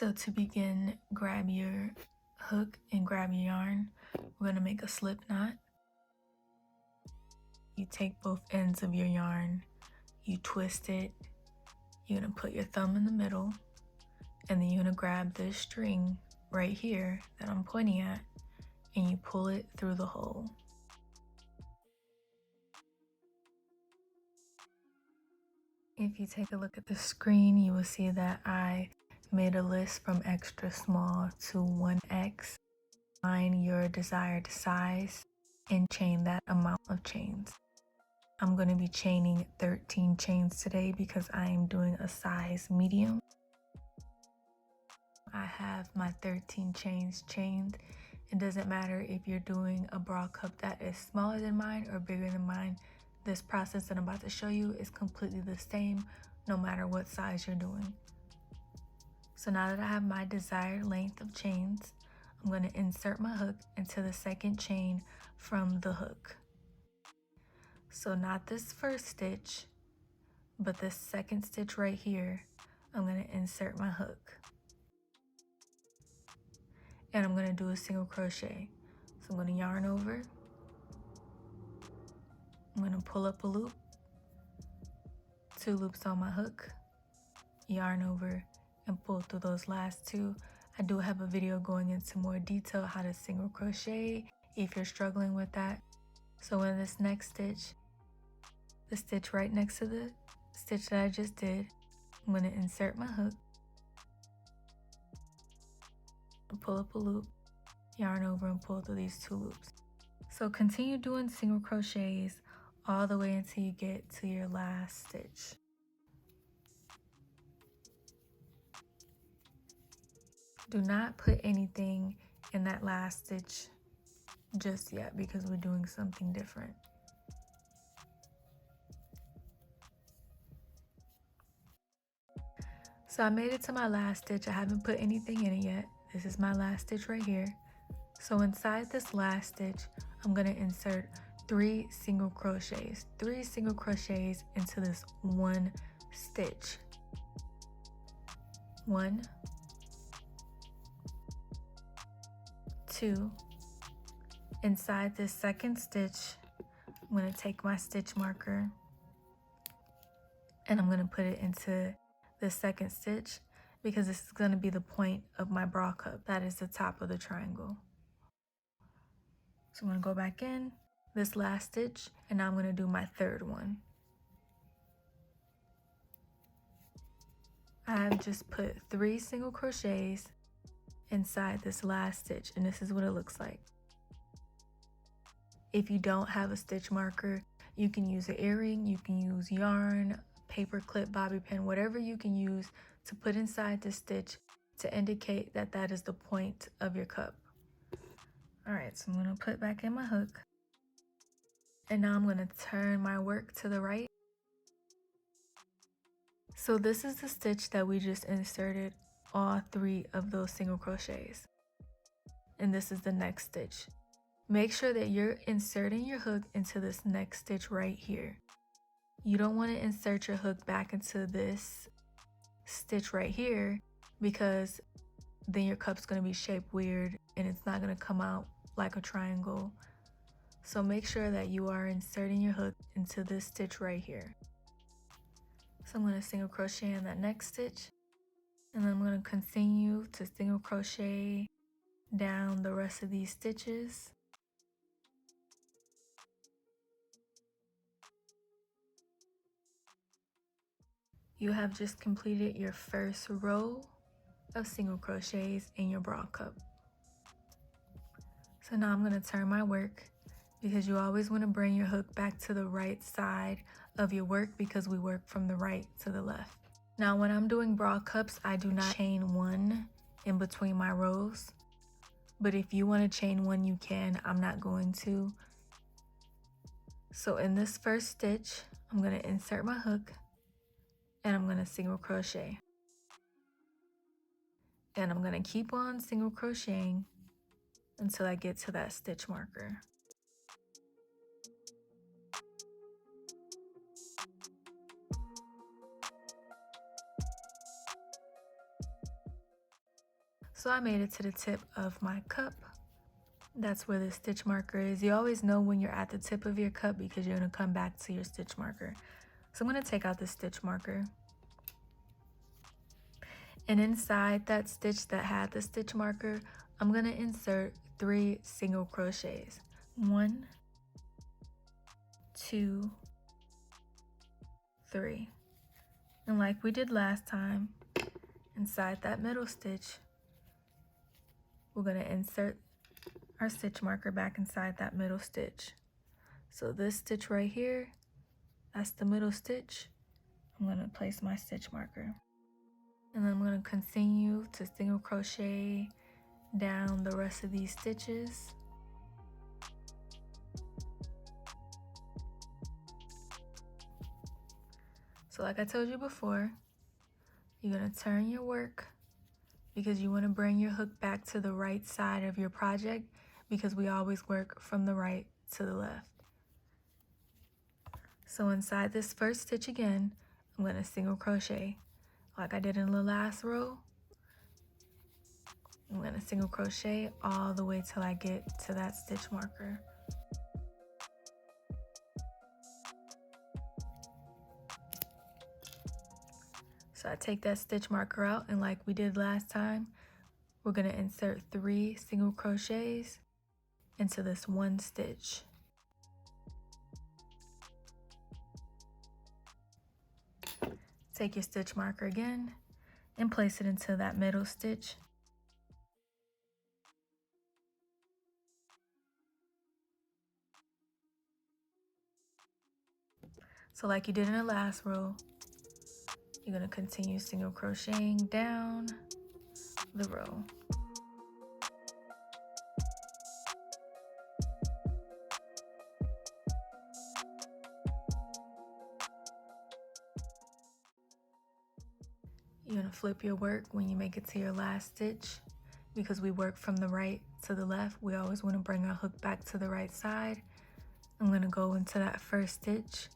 So to begin, grab your hook and grab your yarn. We're going to make a slip knot. You take both ends of your yarn, you twist it, you're going to put your thumb in the middle, and then you're going to grab this string right here that I'm pointing at, and you pull it through the hole. If you take a look at the screen, you will see that I made a list from extra small to 1X. Find your desired size and chain that amount of chains. I'm going to be chaining 13 chains today because I am doing a size medium. I have my 13 chains chained. It doesn't matter if you're doing a bra cup that is smaller than mine or bigger than mine. This process that I'm about to show you is completely the same no matter what size you're doing. So now that I have my desired length of chains, I'm going to insert my hook into the second chain from the hook. So not this first stitch, but this second stitch right here, I'm going to insert my hook. And I'm going to do a single crochet. So I'm going to yarn over. I'm going to pull up a loop, 2 loops on my hook, yarn over, and pull through those last 2. I do have a video going into more detail how to single crochet if you're struggling with that. So in this next stitch, the stitch right next to the stitch that I just did, I'm going to insert my hook, pull up a loop, yarn over, and pull through these 2 loops. So continue doing single crochets all the way until you get to your last stitch. Do not put anything in that last stitch just yet because we're doing something different. So I made it to my last stitch. I haven't put anything in it yet. This is my last stitch right here. So inside this last stitch, I'm going to insert 3 single crochets. 3 single crochets into this one stitch. 1, 2. Inside this second stitch, I'm going to take my stitch marker and I'm going to put it into the second stitch because this is going to be the point of my bra cup. That is the top of the triangle. So I'm going to go back in this last stitch and now I'm going to do my third one. I've just put 3 single crochets inside this last stitch and this is what it looks like. If you don't have a stitch marker, you can use an earring, you can use yarn, paper clip, bobby pin, whatever you can use to put inside the stitch to indicate that that is the point of your cup. All right, so I'm going to put back in my hook and now I'm going to turn my work to the right. So this is the stitch that we just inserted all 3 of those single crochets. And this is the next stitch. Make sure that you're inserting your hook into this next stitch right here. You don't want to insert your hook back into this stitch right here because then your cup's going to be shaped weird and it's not going to come out like a triangle. So make sure that you are inserting your hook into this stitch right here. So I'm going to single crochet in that next stitch and then I'm going to continue to single crochet down the rest of these stitches. You have just completed your first row of single crochets in your bra cup. So now I'm going to turn my work because you always want to bring your hook back to the right side of your work because we work from the right to the left. Now when I'm doing bra cups, I do not chain 1 in between my rows. But if you want to chain 1, you can. I'm not going to. So in this first stitch, I'm going to insert my hook and I'm going to single crochet. And I'm going to keep on single crocheting until I get to that stitch marker. So I made it to the tip of my cup. That's where the stitch marker is. You always know when you're at the tip of your cup because you're going to come back to your stitch marker. So I'm going to take out the stitch marker. And inside that stitch that had the stitch marker, I'm going to insert 3 single crochets. 1, 2, 3. And like we did last time, inside that middle stitch, we're going to insert our stitch marker back inside that middle stitch. So this stitch right here, that's the middle stitch. I'm going to place my stitch marker. And then I'm going to continue to single crochet down the rest of these stitches. So like I told you before, you're going to turn your work because you want to bring your hook back to the right side of your project because we always work from the right to the left. So inside this first stitch again, I'm going to single crochet like I did in the last row. I'm going to single crochet all the way till I get to that stitch marker. So I take that stitch marker out, and like we did last time, we're going to insert 3 single crochets into this one stitch. Take your stitch marker again and place it into that middle stitch. So like you did in the last row, you're going to continue single crocheting down the row. You're going to flip your work when you make it to your last stitch. Because we work from the right to the left, we always want to bring our hook back to the right side. I'm going to go into that first stitch.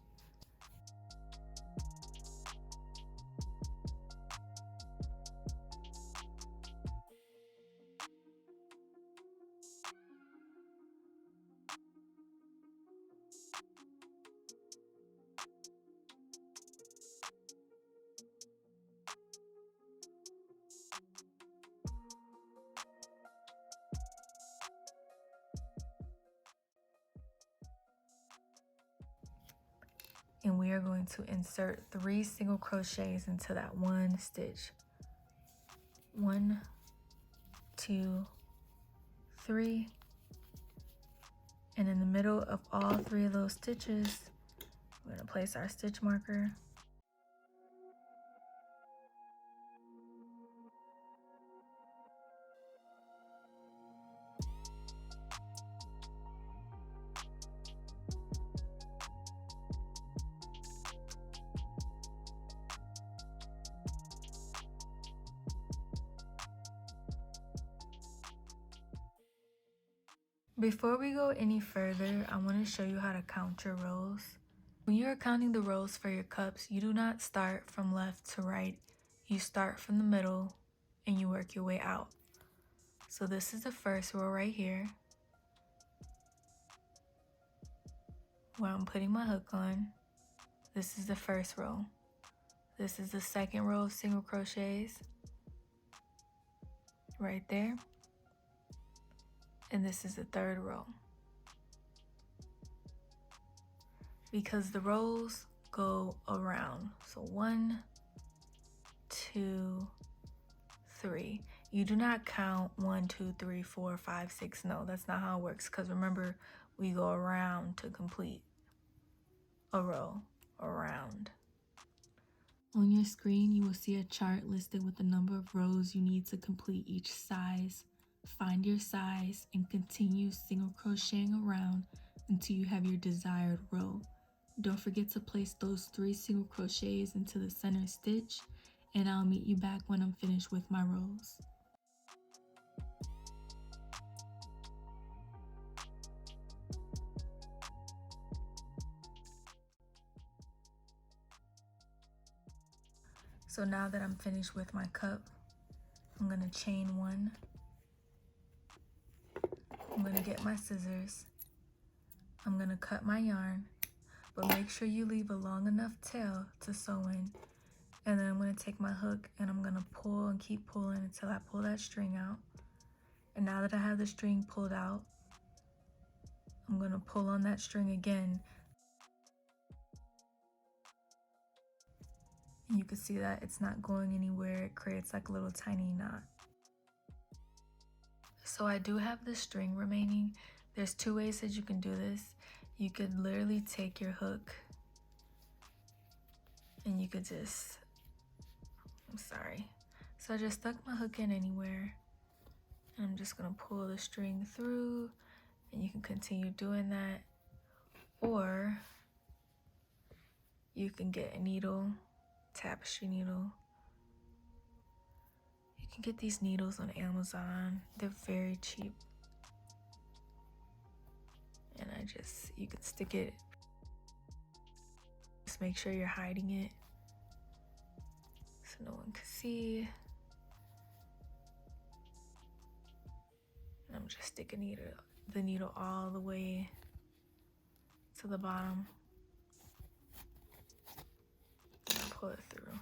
And we are going to insert 3 single crochets into that one stitch. 1, 2, 3. And in the middle of all 3 of those stitches, we're going to place our stitch marker. Before we go any further, I want to show you how to count your rows. When you're counting the rows for your cups, you do not start from left to right. You start from the middle and you work your way out. So this is the first row right here, where I'm putting my hook on. This is the first row. This is the second row of single crochets right there. And this is the third row. Because the rows go around. So 1, 2, 3. You do not count 1, 2, 3, 4, 5, 6. No, that's not how it works. Because remember, we go around to complete a row around. On your screen, you will see a chart listed with the number of rows you need to complete each size. Find your size and continue single crocheting around until you have your desired row. Don't forget to place those 3 single crochets into the center stitch, and I'll meet you back when I'm finished with my rows. So now that I'm finished with my cup, I'm gonna chain 1. I'm gonna get my scissors. I'm gonna cut my yarn, but make sure you leave a long enough tail to sew in. And then I'm gonna take my hook and I'm gonna pull and keep pulling until I pull that string out. And now that I have the string pulled out, I'm gonna pull on that string again. And you can see that it's not going anywhere. It creates like a little tiny knot. So I do have the string remaining. There's 2 ways that you can do this. You could literally take your hook and you could just, So I just stuck my hook in anywhere. And I'm just gonna pull the string through, and you can continue doing that. Or you can get a needle, tapestry needle. You can get these needles on Amazon. They're very cheap. And you can stick it. Just make sure you're hiding it so no one can see. And I'm just sticking the needle all the way to the bottom. And pull it through.